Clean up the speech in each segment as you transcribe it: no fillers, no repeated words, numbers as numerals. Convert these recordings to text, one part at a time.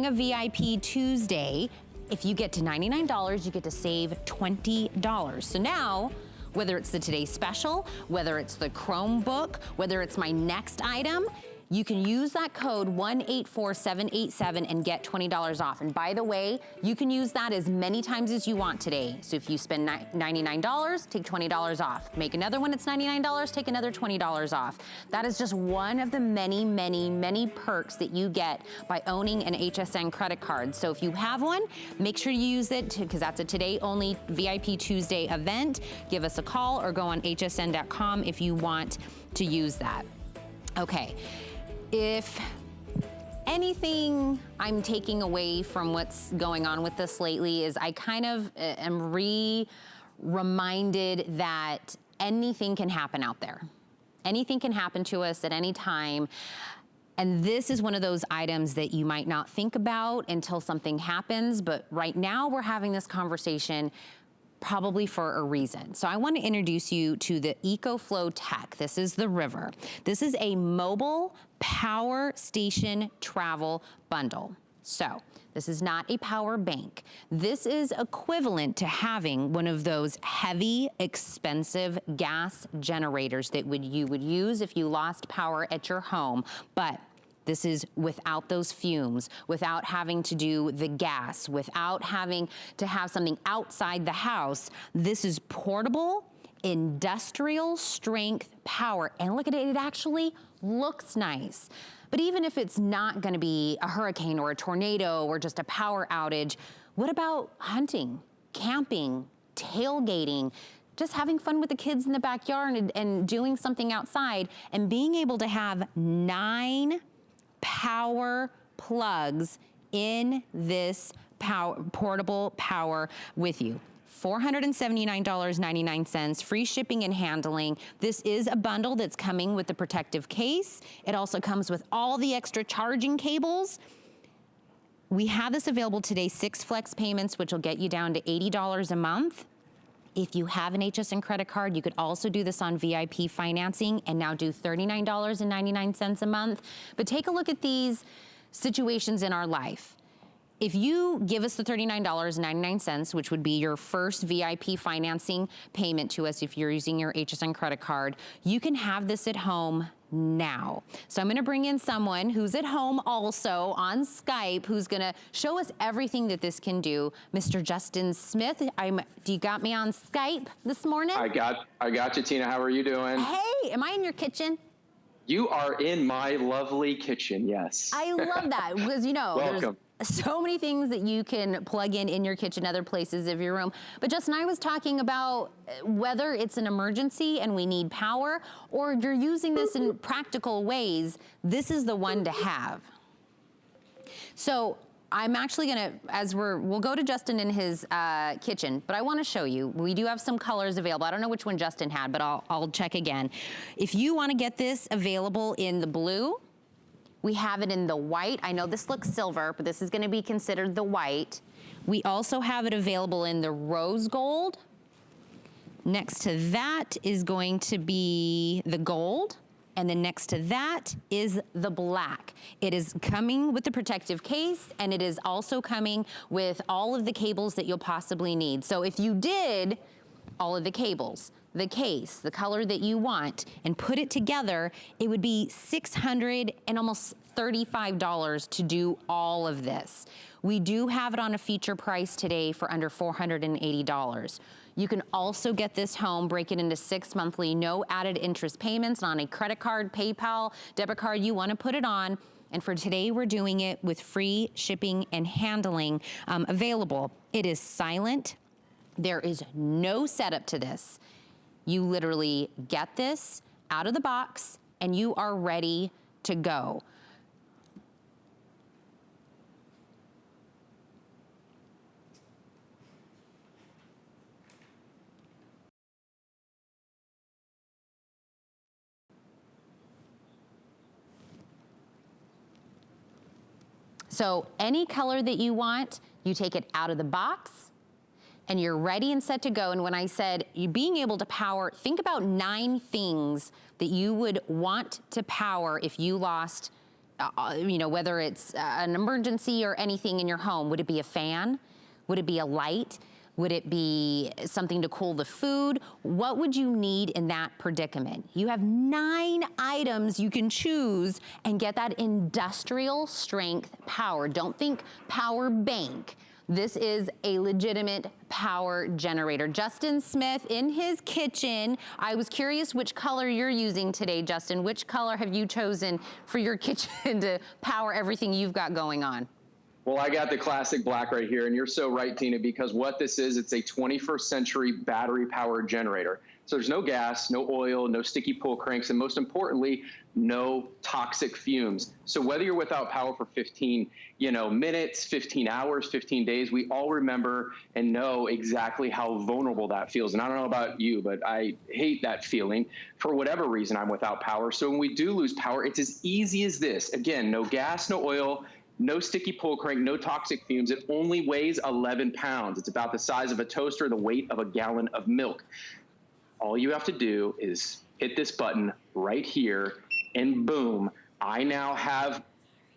A VIP Tuesday, if you get to $99, you get to save $20. So now, whether it's the Today Special, whether it's the Chromebook, whether it's my next item, you can use that code 184787 and get $20 off. And by the way, you can use that as many times as you want today. So if you spend $99, take $20 off. Make another one, it's $99, take another $20 off. That is just one of the many, many, many perks that you get by owning an HSN credit card. So if you have one, make sure you use it because that's a today only VIP Tuesday event. Give us a call or go on hsn.com if you want to use that. Okay. If anything I'm taking away from what's going on with this lately is I kind of am reminded that anything can happen out there. Anything can happen to us at any time. And this is one of those items that you might not think about until something happens, but right now we're having this conversation probably for a reason. So I want to introduce you to the EcoFlow tech. This is the River. This is a mobile power station travel bundle. So this is not a power bank. This is equivalent to having one of those heavy, expensive gas generators that you would use if you lost power at your home. But this is without those fumes, without having to do the gas, without having to have something outside the house. This is portable, industrial strength power. And look at it, it actually looks nice. But even if it's not gonna be a hurricane or a tornado or just a power outage, what about hunting, camping, tailgating, just having fun with the kids in the backyard and doing something outside and being able to have 9 power plugs in this portable power with you. $479.99, free shipping and handling. This is a bundle that's coming with the protective case. It also comes with all the extra charging cables. We have this available today, 6 flex payments, which will get you down to $80 a month. If you have an HSN credit card, you could also do this on VIP financing and now do $39.99 a month. But take a look at these situations in our life. If you give us the $39.99, which would be your first VIP financing payment to us if you're using your HSN credit card, you can have this at home now. So I'm gonna bring in someone who's at home also on Skype, who's gonna show us everything that this can do. Mr. Justin Smith, do you got me on Skype this morning? I got you, Tina. How are you doing? Hey, am I in your kitchen? You are in my lovely kitchen, yes. I love that, because you know, welcome. There's so many things that you can plug in your kitchen, other places of your room. But Justin, I was talking about whether it's an emergency and we need power, or you're using this in practical ways, this is the one to have. So I'm actually gonna, we'll go to Justin in his kitchen, but I wanna show you, we do have some colors available. I don't know which one Justin had, but I'll check again. If you wanna get this available in the blue, we have it in the white. I know this looks silver, but this is gonna be considered the white. We also have it available in the rose gold. Next to that is going to be the gold. And then next to that is the black. It is coming with the protective case, and it is also coming with all of the cables that you'll possibly need. So if you did all of the cables, the case, the color that you want, and put it together, it would be $600 and almost $35 to do all of this. We do have it on a feature price today for under $480. You can also get this home, break it into 6 monthly, no added interest payments on a credit card, PayPal, debit card you wanna put it on. And for today, we're doing it with free shipping and handling available. It is silent. There is no setup to this. You literally get this out of the box and you are ready to go. So any color that you want, you take it out of the box and you're ready and set to go. And when I said you being able to power, think about 9 things that you would want to power if you lost whether it's an emergency or anything in your home? Would it be a fan? Would it be a light? Would it be something to cool the food? What would you need in that predicament? You have 9 items you can choose and get that industrial strength power. Don't think power bank. This is a legitimate power generator. Justin Smith in his kitchen. I was curious which color you're using today, Justin. Which color have you chosen for your kitchen to power everything you've got going on? Well, I got the classic black right here, and you're so right, Tina, because what this is, it's a 21st century battery-powered generator. So there's no gas, no oil, no sticky pull cranks, and most importantly, no toxic fumes. So whether you're without power for 15, minutes, 15 hours, 15 days, we all remember and know exactly how vulnerable that feels. And I don't know about you, but I hate that feeling. For whatever reason, I'm without power. So when we do lose power, it's as easy as this. Again, no gas, no oil, no sticky pull crank, no toxic fumes. It only weighs 11 pounds. It's about the size of a toaster, the weight of a gallon of milk. All you have to do is hit this button right here, and boom, I now have,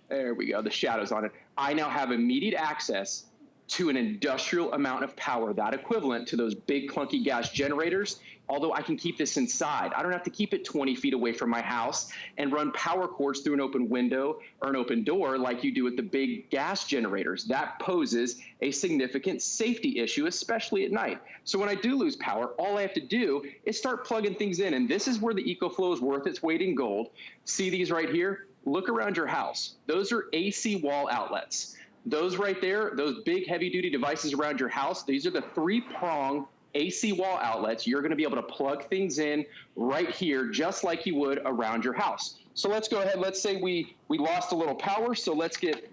there we go, the shadow's on it. I now have immediate access to an industrial amount of power, that equivalent to those big clunky gas generators, although I can keep this inside. I don't have to keep it 20 feet away from my house and run power cords through an open window or an open door like you do with the big gas generators. That poses a significant safety issue, especially at night. So when I do lose power, all I have to do is start plugging things in, and this is where the EcoFlow is worth its weight in gold. See these right here? Look around your house. Those are AC wall outlets. Those right there, those big heavy-duty devices around your house, these are the 3-prong AC wall outlets. You're going to be able to plug things in right here, just like you would around your house. So let's go ahead. Let's say we lost a little power, so let's get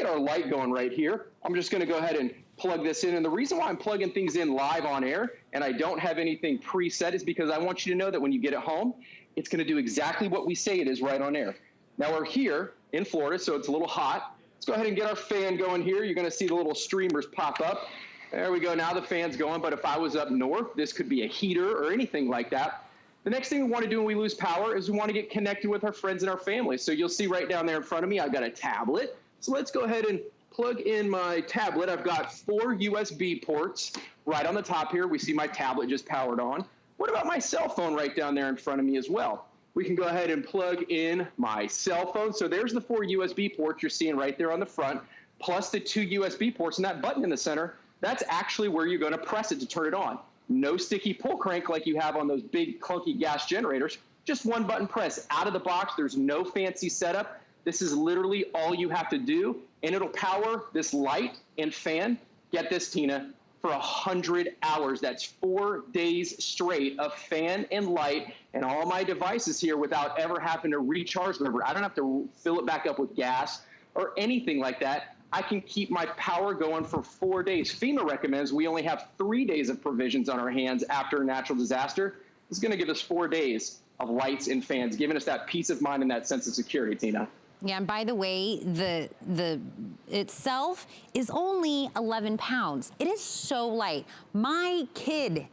our light going right here. I'm just going to go ahead and plug this in. And the reason why I'm plugging things in live on air and I don't have anything preset is because I want you to know that when you get it home, it's going to do exactly what we say it is right on air. Now we're here in Florida, so it's a little hot. Let's go ahead and get our fan going here. You're going to see the little streamers pop up. There we go. Now the fan's going, but if I was up north, this could be a heater or anything like that. The next thing we want to do when we lose power is we want to get connected with our friends and our family. So you'll see right down there in front of me, I've got a tablet. So let's go ahead and plug in my tablet. I've got 4 USB ports right on the top here. We see my tablet just powered on. What about my cell phone right down there in front of me as well? We can go ahead and plug in my cell phone. So there's the 4 USB ports you're seeing right there on the front, plus the 2 USB ports, and that button in the center, that's actually where you're going to press it to turn it on. No sticky pull crank like you have on those big clunky gas generators. Just one button press out of the box. There's no fancy setup. This is literally all you have to do, and it'll power this light and fan. Get this, Tina, for 100 hours. That's 4 days straight of fan and light and all my devices here without ever having to recharge them. I don't have to fill it back up with gas or anything like that. I can keep my power going for 4 days. FEMA recommends we only have 3 days of provisions on our hands after a natural disaster. This is going to give us 4 days of lights and fans, giving us that peace of mind and that sense of security, Tina. Yeah, and by the way, the itself is only 11 pounds. It is so light. My kid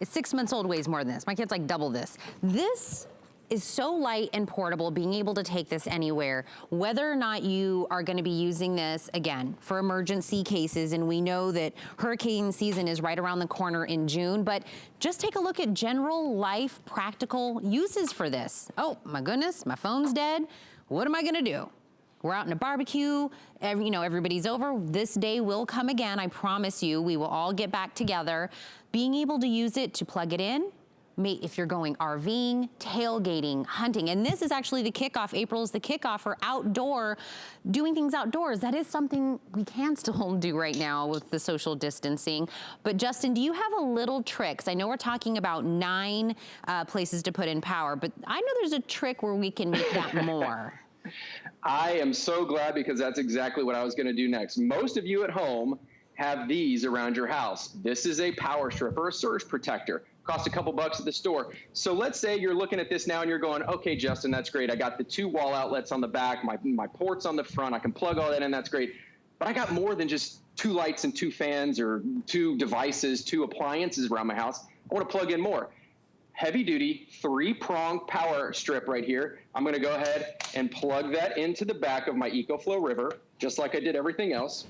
is 6 months old, weighs more than this. My kid's like double this. This is so light and portable, being able to take this anywhere, whether or not you are going to be using this, again, for emergency cases, and we know that hurricane season is right around the corner in June, but just take a look at general life practical uses for this. Oh, my goodness, my phone's dead. What am I going to do? We're out in a barbecue, everybody's over. This day will come again, I promise you. We will all get back together. Being able to use it to plug it in, if you're going RVing, tailgating, hunting, and this is actually the kickoff. April is the kickoff for outdoor, doing things outdoors. That is something we can still do right now with the social distancing. But Justin, do you have a little tricks? I know we're talking about 9 places to put in power, but I know there's a trick where we can make that more. I am so glad, because that's exactly what I was going to do next. Most of you at home have these around your house. This is a power strip or a surge protector. Cost a couple bucks at the store. So let's say you're looking at this now and you're going, okay, Justin, that's great. I got the 2 wall outlets on the back, my ports on the front. I can plug all that in. That's great. But I got more than just 2 lights and 2 fans or 2 devices, 2 appliances around my house. I want to plug in more. heavy duty 3-prong power strip right here. I'm going to go ahead and plug that into the back of my EcoFlow River, just like I did everything else.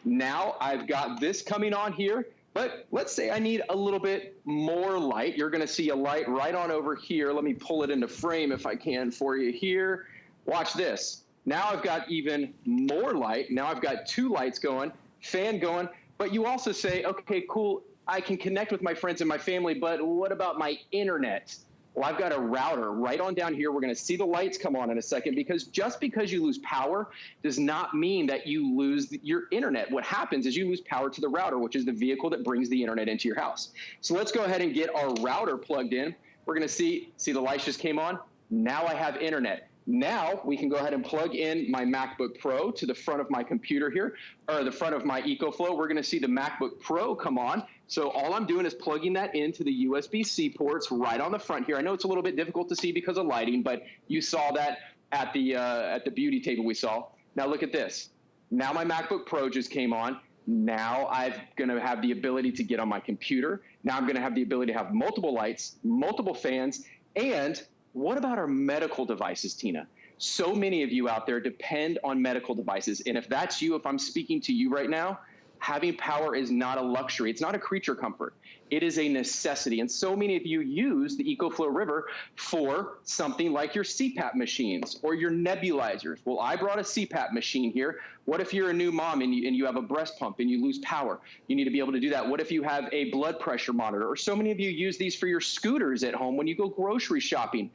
Now I've got this coming on here, but let's say I need a little bit more light. You're going to see a light right on over here. Let me pull it into frame if I can for you here. Watch this. Now I've got even more light. Now I've got 2 lights going, fan going, but you also say, okay, cool, I can connect with my friends and my family, but what about my internet? Well, I've got a router right on down here. We're going to see the lights come on in a second, because just because you lose power does not mean that you lose your internet. What happens is you lose power to the router, which is the vehicle that brings the internet into your house. So let's go ahead and get our router plugged in. We're going to see the lights just came on. Now I have internet. Now we can go ahead and plug in my MacBook Pro to the front of my computer here, or the front of my EcoFlow. We're going to see the MacBook Pro come on. So all I'm doing is plugging that into the USB-C ports right on the front here. I know it's a little bit difficult to see because of lighting, but you saw that at the beauty table we saw. Now look at this. Now my MacBook Pro just came on. Now I'm going to have the ability to get on my computer. Now I'm going to have the ability to have multiple lights, multiple fans, and what about our medical devices, Tina? So many of you out there depend on medical devices. And if that's you, if I'm speaking to you right now, having power is not a luxury. It's not a creature comfort. It is a necessity. And so many of you use the EcoFlow River for something like your CPAP machines or your nebulizers. Well, I brought a CPAP machine here. What if you're a new mom and you have a breast pump and you lose power? You need to be able to do that. What if you have a blood pressure monitor? Or so many of you use these for your scooters at home when you go grocery shopping.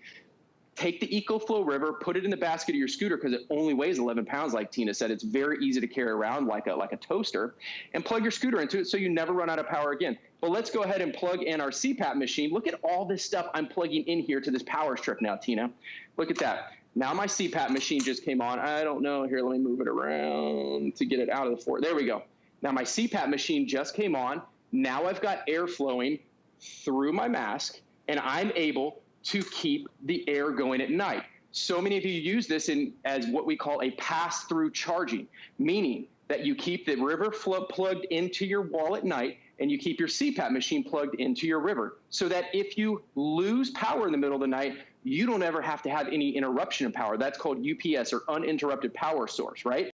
Take the EcoFlow River, put it in the basket of your scooter, because it only weighs 11 pounds, like Tina said. It's very easy to carry around like a toaster, and plug your scooter into it so you never run out of power again. But let's go ahead and plug in our CPAP machine. Look at all this stuff I'm plugging in here to this power strip now, Tina. Look at that. Now my CPAP machine just came on. I don't know. Here, let me move it around to get it out of the floor. There we go. Now my CPAP machine just came on. Now I've got air flowing through my mask, and I'm able to keep the air going at night. So many of you use this as what we call a pass-through charging, meaning that you keep the river flow plugged into your wall at night, and you keep your CPAP machine plugged into your river, so that if you lose power in the middle of the night, you don't ever have to have any interruption of power. That's called UPS, or uninterrupted power source, right?